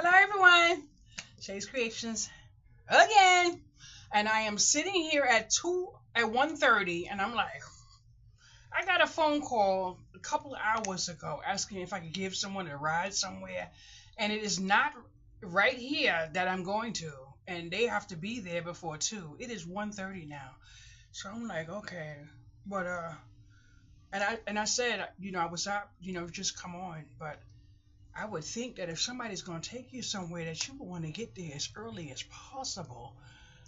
Hello, everyone. Shay's Creations again, and I am sitting here at 1:30, and I'm like, I got a phone call a couple of hours ago asking if I could give someone a ride somewhere, and it is not right here that I'm going to, and they have to be there before 2. It is 1:30 now, so I'm like, okay, but and I said, I was up, just come on, but I would think that if somebody's going to take you somewhere, that you would want to get there as early as possible.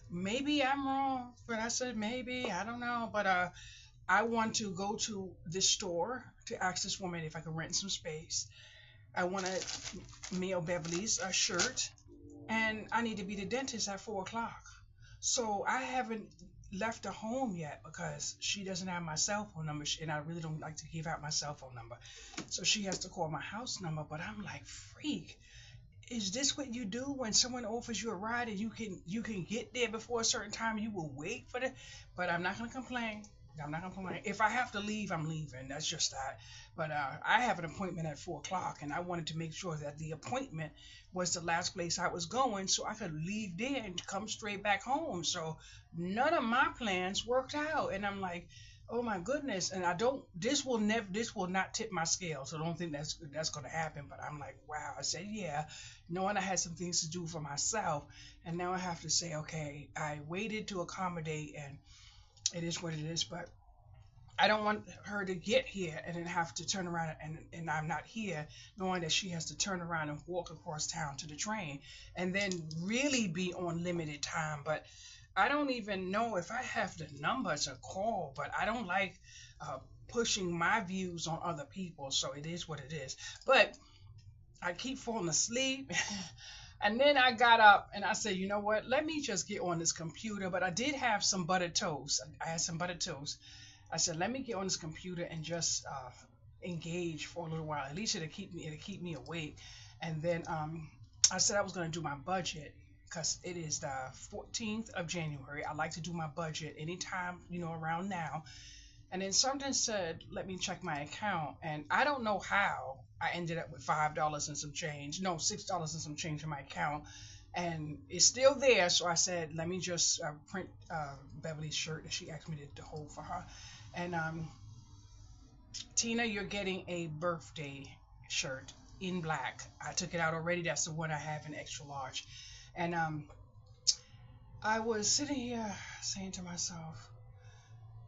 Maybe I'm wrong, but I said maybe. I don't know. But I want to go to this store to ask this woman if I can rent some space. I want a Mio Beverly's a shirt, and I need to be the dentist at 4 o'clock. So I haven't left her home yet because she doesn't have my cell phone number, and I really don't like to give out my cell phone number. So she has to call my house number. But I'm like, freak, is this what you do when someone offers you a ride and you can get there before a certain time? You will wait for the. But I'm not gonna complain. I'm not gonna complain. If I have to leave, I'm leaving. That's just that. But I have an appointment at 4 o'clock, and I wanted to make sure that the appointment was the last place I was going, so I could leave there and come straight back home. So none of my plans worked out, and I'm like, oh my goodness. And I don't. This will not tip my scale. So don't think that's gonna happen. But I'm like, wow. I said, yeah, knowing I had some things to do for myself, and now I have to say, okay, I waited to accommodate, and it is what it is. But I don't want her to get here and then have to turn around, and I'm not here, knowing that she has to turn around and walk across town to the train and then really be on limited time. But I don't even know if I have the number to call, but I don't like pushing my views on other people. So it is what it is. But I keep falling asleep. And then I got up and I said, you know what? Let me just get on this computer. But I did have some buttered toast. I had some buttered toast. I said, let me get on this computer and just engage for a little while. At least it'll keep me awake. And then I said I was going to do my budget because it is the 14th of January. I like to do my budget anytime, around now. And then something said, let me check my account. And I don't know how I ended up with $5 and some change. No, $6 and some change in my account. And it's still there. So I said, let me just print Beverly's shirt that she asked me to hold for her. And Tina, you're getting a birthday shirt in black. I took it out already. That's the one I have in extra large. And I was sitting here saying to myself,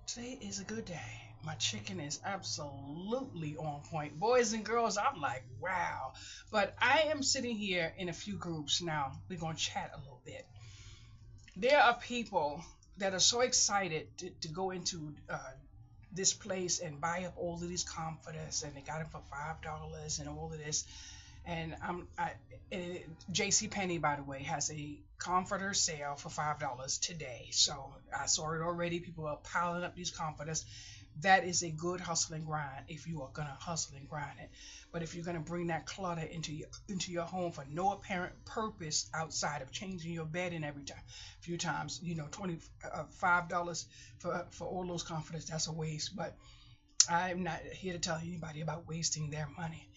today is a good day. My chicken is absolutely on point. Boys and girls, I'm like, wow. But I am sitting here in a few groups now. We're going to chat a little bit. There are people that are so excited to go into this place and buy up all of these comforters, and they got them for $5 and all of this. And J.C. Penney, by the way, has a comforter sale for $5 today. So I saw it already. People are piling up these comforters. That is a good hustle and grind if you are gonna hustle and grind it. But if you're gonna bring that clutter into your home for no apparent purpose outside of changing your bed in every time, few times, $25 for all those comforters, that's a waste. But I'm not here to tell anybody about wasting their money.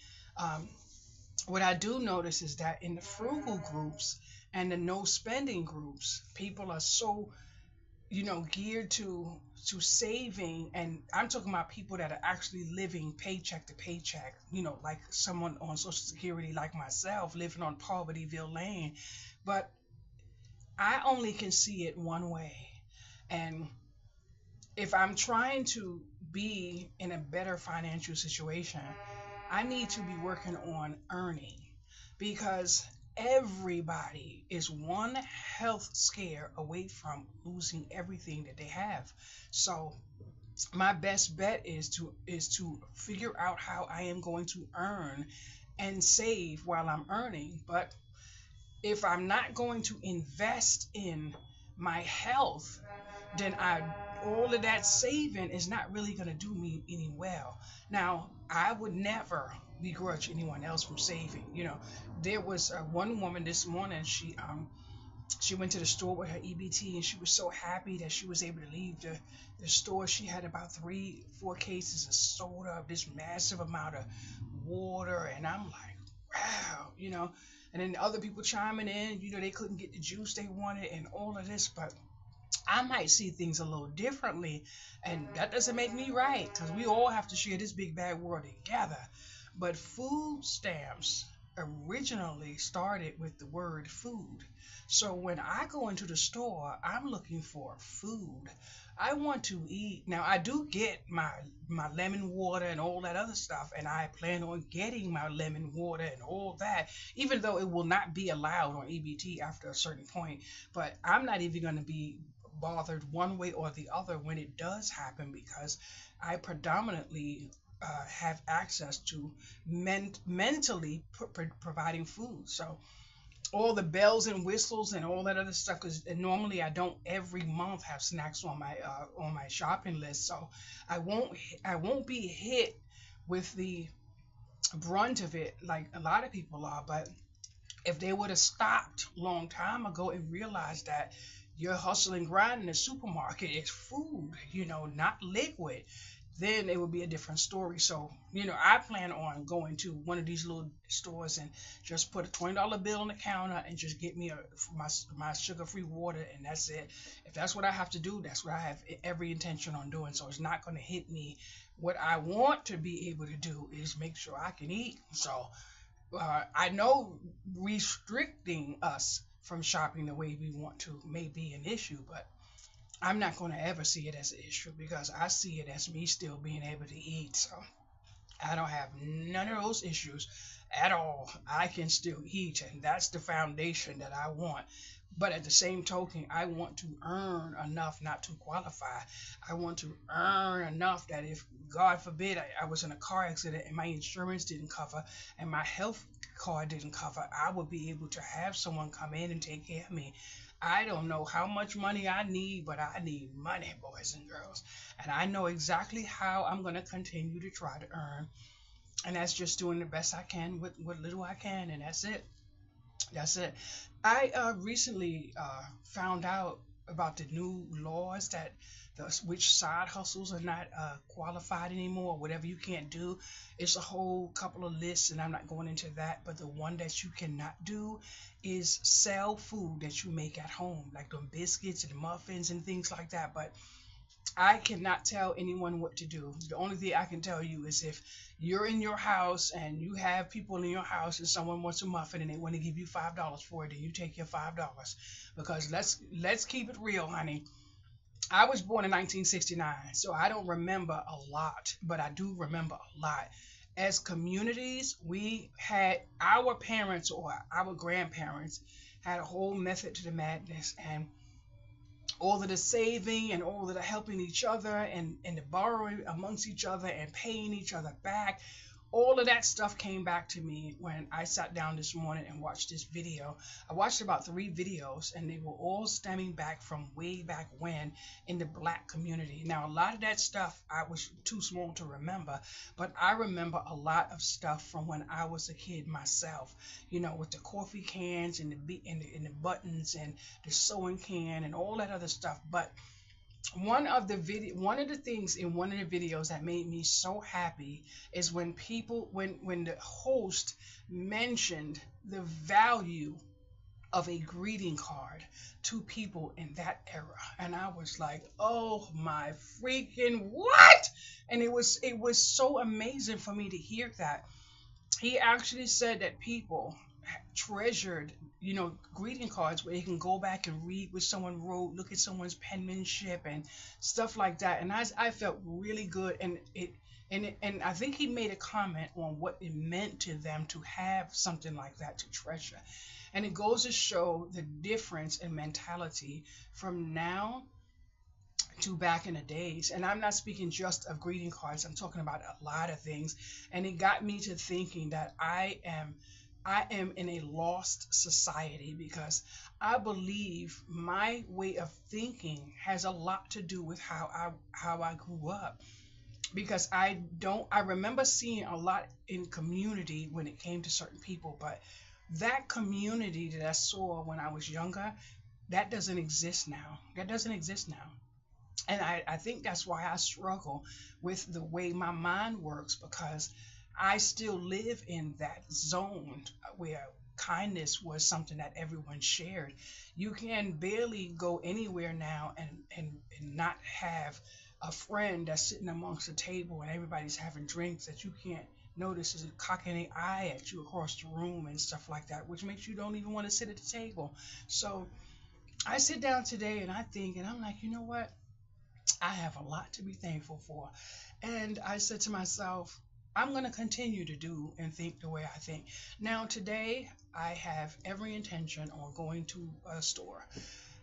What I do notice is that in the frugal groups and the no spending groups, people are so, geared to saving. And I'm talking about people that are actually living paycheck to paycheck, like someone on Social Security like myself living on Povertyville Lane. But I only can see it one way. And if I'm trying to be in a better financial situation, I need to be working on earning, because everybody is one health scare away from losing everything that they have. So my best bet is to figure out how I am going to earn and save while I'm earning. But if I'm not going to invest in my health, then I all of that saving is not really going to do me any well. Now, I would never begrudge anyone else from saving. There was one woman this morning. She went to the store with her EBT, and she was so happy that she was able to leave the store. She had about 3 4 cases of soda, this massive amount of water, and I'm like, wow, and then other people chiming in, they couldn't get the juice they wanted and all of this, but I might see things a little differently, and that doesn't make me right because we all have to share this big bad world together. But food stamps originally started with the word food. So when I go into the store, I'm looking for food. I want to eat. Now I do get my lemon water and all that other stuff, and I plan on getting my lemon water and all that, even though it will not be allowed on EBT after a certain point. But I'm not even going to be bothered one way or the other when it does happen because I predominantly have access to mentally providing food. So all the bells and whistles and all that other stuff, because normally I don't every month have snacks on my shopping list, so I won't be hit with the brunt of it like a lot of people are. But if they would have stopped long time ago and realized that your hustle and grind in the supermarket is food, not liquid, then it would be a different story. So, I plan on going to one of these little stores and just put a $20 bill on the counter and just get me my sugar-free water, and that's it. If that's what I have to do, that's what I have every intention on doing. So it's not going to hit me. What I want to be able to do is make sure I can eat. So I know restricting us from shopping the way we want to may be an issue, but I'm not going to ever see it as an issue because I see it as me still being able to eat. So I don't have none of those issues at all. I can still eat, and that's the foundation that I want. But at the same token, I want to earn enough not to qualify. I want to earn enough that if, God forbid, I was in a car accident and my insurance didn't cover and my health card didn't cover, I would be able to have someone come in and take care of me. I don't know how much money I need, but I need money, boys and girls. And I know exactly how I'm going to continue to try to earn. And that's just doing the best I can with what little I can. And that's it. That's it. I recently found out about the new laws that which side hustles are not qualified anymore. Whatever you can't do, it's a whole couple of lists, and I'm not going into that. But the one that you cannot do is sell food that you make at home, like the biscuits and muffins and things like that. But I cannot tell anyone what to do. The only thing I can tell you is if you're in your house and you have people in your house and someone wants a muffin and they want to give you $5 for it, then you take your $5. Because let's keep it real, honey. I was born in 1969, so I don't remember a lot, but I do remember a lot. As communities, we had our parents or our grandparents had a whole method to the madness, and all of the saving and all of the helping each other and the borrowing amongst each other and paying each other back. All of that stuff came back to me when I sat down this morning and watched this video. I watched about 3 videos, and they were all stemming back from way back when in the black community. Now, a lot of that stuff I was too small to remember, but I remember a lot of stuff from when I was a kid myself, with the coffee cans and the buttons and the sewing can and all that other stuff. But one of the things in one of the videos that made me so happy is when the host mentioned the value of a greeting card to people in that era, and I was like, oh my freaking what. And it was so amazing for me to hear that. He actually said that people treasured, greeting cards where you can go back and read what someone wrote, look at someone's penmanship and stuff like that. And I felt really good, and I think he made a comment on what it meant to them to have something like that to treasure. And it goes to show the difference in mentality from now to back in the days. And I'm not speaking just of greeting cards, I'm talking about a lot of things. And it got me to thinking that I am in a lost society because I believe my way of thinking has a lot to do with how I grew up. Because I remember seeing a lot in community when it came to certain people, but that community that I saw when I was younger, that doesn't exist now. That doesn't exist now. And I think that's why I struggle with the way my mind works, because I still live in that zone where kindness was something that everyone shared. You can barely go anywhere now and not have a friend that's sitting amongst a table and everybody's having drinks that you can't notice is cocking an eye at you across the room and stuff like that, which makes you don't even want to sit at the table. So I sit down today and I think, and I'm like, you know what? I have a lot to be thankful for. And I said to myself, I'm going to continue to do and think the way I think. Now, today, I have every intention on going to a store.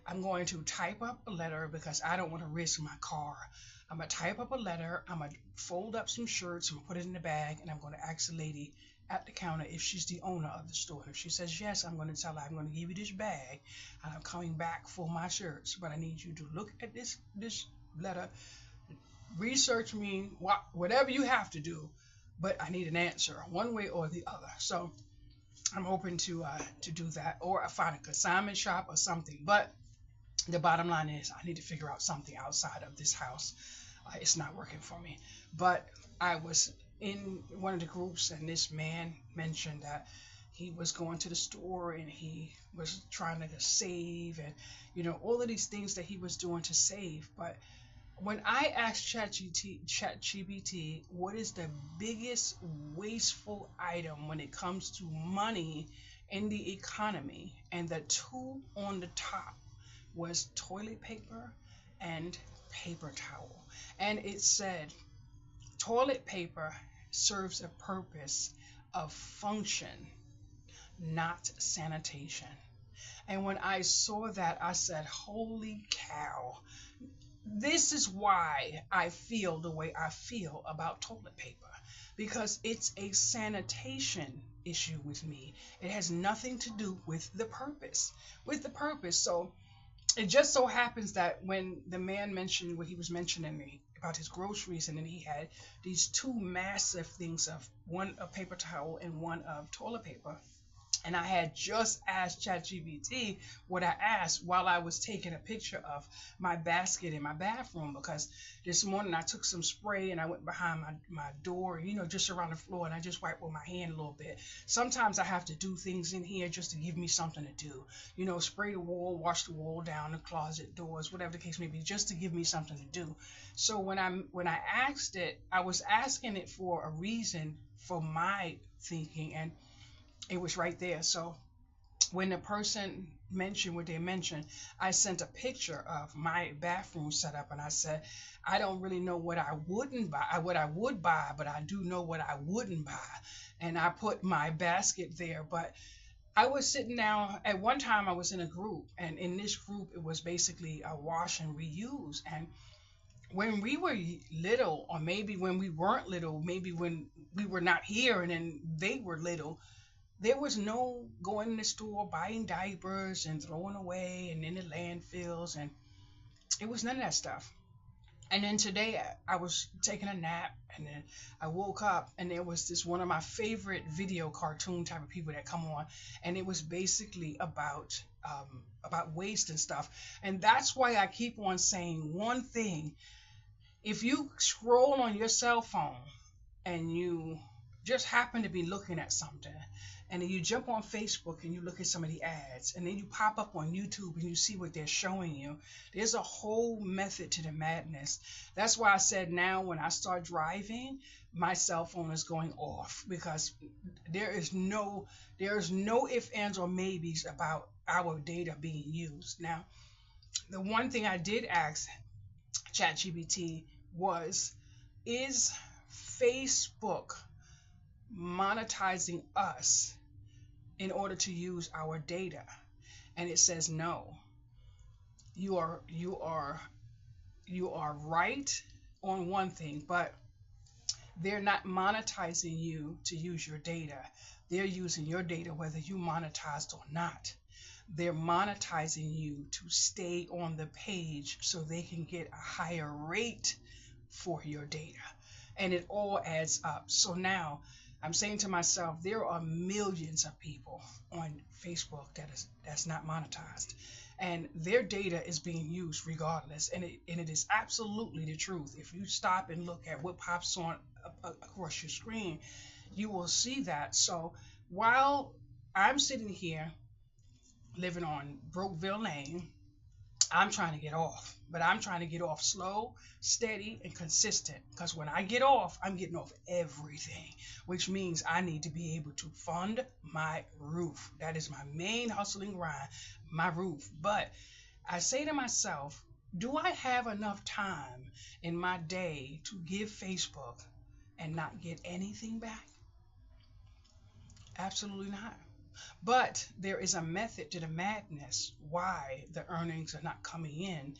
I'm going to type up a letter because I don't want to risk my car. I'm going to type up a letter. I'm going to fold up some shirts and put it in the bag. And I'm going to ask the lady at the counter if she's the owner of the store. And if she says yes, I'm going to tell her I'm going to give you this bag and I'm coming back for my shirts. But I need you to look at this letter, research me, whatever you have to do. But I need an answer one way or the other. So I'm hoping to do that, or I find a consignment shop or something. But the bottom line is I need to figure out something outside of this house. It's not working for me. But I was in one of the groups and this man mentioned that he was going to the store and he was trying to save and all of these things that he was doing to save. But when I asked ChatGPT what is the biggest wasteful item when it comes to money in the economy, and the two on the top was toilet paper and paper towel. And it said toilet paper serves a purpose of function, not sanitation. And when I saw that, I said, holy cow. This is why I feel the way I feel about toilet paper, because it's a sanitation issue with me. It has nothing to do with the purpose. So it just so happens that when the man mentioned what he was mentioning about his groceries, and then he had these two massive things of one of paper towel and one of toilet paper. And I had just asked ChatGPT what I asked while I was taking a picture of my basket in my bathroom, because this morning I took some spray and I went behind my door, just around the floor, and I just wiped with my hand a little bit. Sometimes I have to do things in here just to give me something to do, spray the wall, wash the wall down, the closet doors, whatever the case may be, just to give me something to do. So when I asked it, I was asking it for a reason for my thinking, and it was right there. So when the person mentioned what they mentioned, I sent a picture of my bathroom setup, and I said, I don't really know what I wouldn't buy, what I would buy, but I do know what I wouldn't buy. And I put my basket there. But I was sitting down, at one time I was in a group, and in this group it was basically a wash and reuse. And when we were little, or maybe when we weren't little, maybe when we were not here and then they were little, there was no going in the store, buying diapers and throwing away and in the landfills, and it was none of that stuff. And then today I was taking a nap, and then I woke up and there was this one of my favorite video cartoon type of people that come on, and it was basically about waste and stuff. And that's why I keep on saying one thing. If you scroll on your cell phone and you just happen to be looking at something, and then you jump on Facebook and you look at some of the ads, and then you pop up on YouTube and you see what they're showing you, there's a whole method to the madness. That's why I said now when I start driving, my cell phone is going off, because there's no ifs, ands, or maybes about our data being used. Now, the one thing I did ask ChatGPT was, is Facebook monetizing us in order to use our data? And it says no. You are right on one thing, but they're not monetizing you to use your data. They're using your data whether you monetized or not. They're monetizing you to stay on the page so they can get a higher rate for your data. And it all adds up. So now I'm saying to myself, there are millions of people on Facebook that's not monetized, and their data is being used regardless. And it is absolutely the truth. If you stop and look at what pops on across your screen, you will see that. So while I'm sitting here living on Brokeville Lane, I'm trying to get off, but I'm trying to get off slow, steady, and consistent. Because when I get off, I'm getting off everything, which means I need to be able to fund my roof. That is my main hustling grind, my roof. But I say to myself, do I have enough time in my day to give Facebook and not get anything back? Absolutely not. But there is a method to the madness why the earnings are not coming in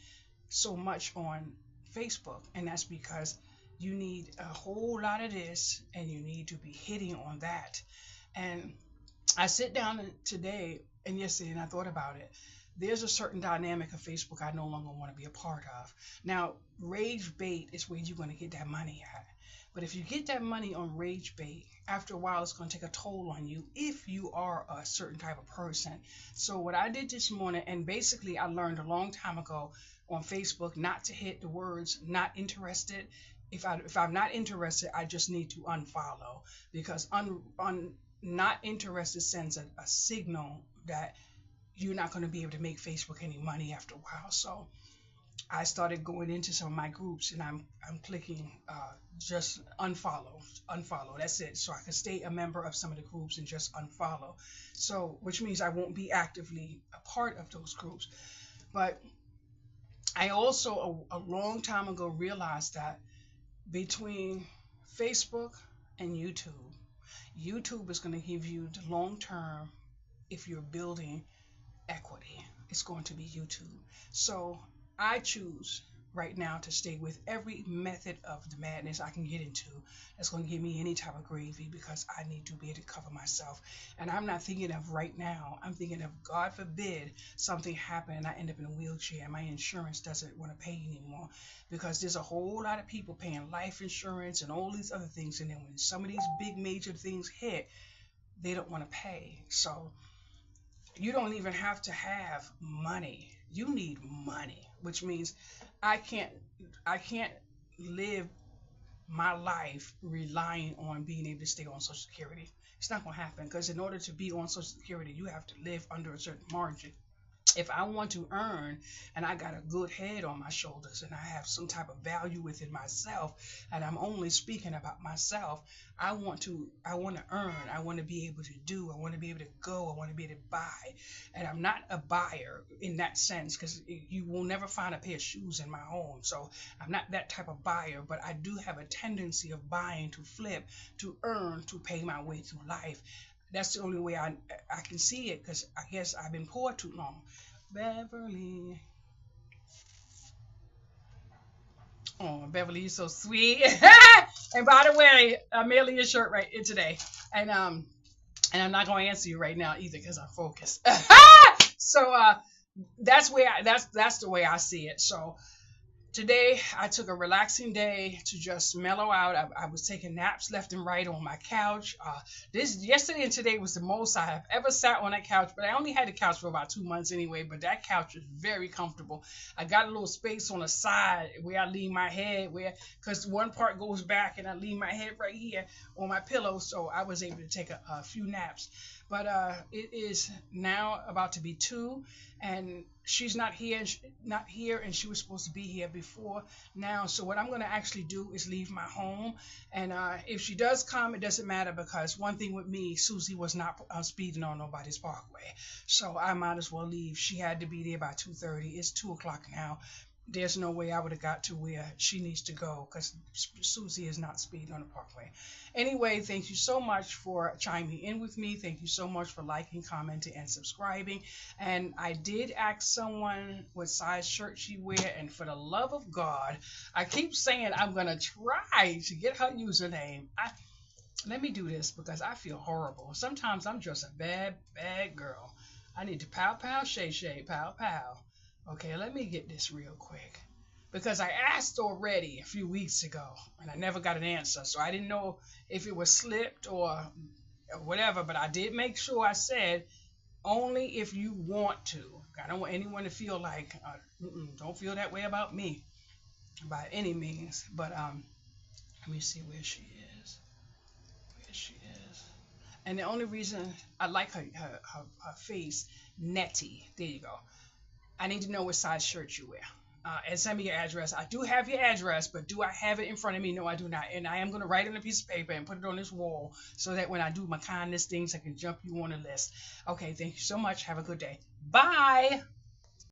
so much on Facebook. And that's because you need a whole lot of this and you need to be hitting on that. And I sit down today and yesterday and I thought about it. There's a certain dynamic of Facebook I no longer want to be a part of. Now, rage bait is where you're going to get that money at. But if you get that money on rage bait, after a while, it's going to take a toll on you if you are a certain type of person. So what I did this morning, and basically I learned a long time ago on Facebook not to hit the words "not interested." If I'm not interested, I just need to unfollow, because not interested sends a signal that you're not going to be able to make Facebook any money after a while. So I started going into some of my groups and I'm clicking just unfollow. That's it. So I can stay a member of some of the groups and just unfollow. So which means I won't be actively a part of those groups. But I also a long time ago realized that between Facebook and YouTube is going to give you the long term. If you're building equity, it's going to be YouTube. So I choose right now to stay with every method of the madness I can get into that's going to give me any type of gravy, because I need to be able to cover myself. And I'm not thinking of right now. I'm thinking of, God forbid, something happen and I end up in a wheelchair and my insurance doesn't want to pay anymore, because there's a whole lot of people paying life insurance and all these other things. And then when some of these big major things hit, they don't want to pay. So you don't even have to have money. You need money, which means I can't live my life relying on being able to stay on Social Security. It's not going to happen, because in order to be on Social Security, you have to live under a certain margin. If I want to earn and I got a good head on my shoulders and I have some type of value within myself, and I'm only speaking about myself, I want to earn, I want to be able to do, I want to be able to go, I want to be able to buy. And I'm not a buyer in that sense, because you will never find a pair of shoes in my home. So I'm not that type of buyer, but I do have a tendency of buying to flip, to earn, to pay my way through life. That's the only way I can see it, because I guess I've been poor too long. Beverly. Oh, Beverly, you're so sweet. And by the way, I'm mailing your shirt right in today. And I'm not going to answer you right now either, because I'm focused. So that's the way I see it. So today, I took a relaxing day to just mellow out. I was taking naps left and right on my couch. This yesterday and today was the most I have ever sat on that couch, but I only had the couch for about 2 months anyway. But that couch is very comfortable. I got a little space on the side where I lean my head, because one part goes back and I lean my head right here on my pillow, so I was able to take a few naps. But it is now about to be 2, and she's not here, and she was supposed to be here before now. So what I'm going to actually do is leave my home, and if she does come, it doesn't matter, because one thing with me, Susie was not speeding on nobody's parkway, so I might as well leave. She had to be there by 2:30. It's 2 o'clock now. There's no way I would have got to where she needs to go, because Susie is not speeding on the parkway. Anyway, thank you so much for chiming in with me. Thank you so much for liking, commenting, and subscribing. And I did ask someone what size shirt she wear, and for the love of God, I keep saying I'm going to try to get her username. Let me do this, because I feel horrible. Sometimes I'm just a bad, bad girl. I need to pow, pow, shay, shay, pow, pow. Okay, let me get this real quick, because I asked already a few weeks ago and I never got an answer, so I didn't know if it was slipped or whatever. But I did make sure I said only if you want to. I don't want anyone to feel like don't feel that way about me by any means. But let me see where she is. Where she And the only reason I like her face, Nettie. There you go. I need to know what size shirt you wear. And send me your address. I do have your address, but do I have it in front of me? No, I do not. And I am going to write it on a piece of paper and put it on this wall so that when I do my kindness things, I can jump you on the list. Okay, thank you so much. Have a good day. Bye.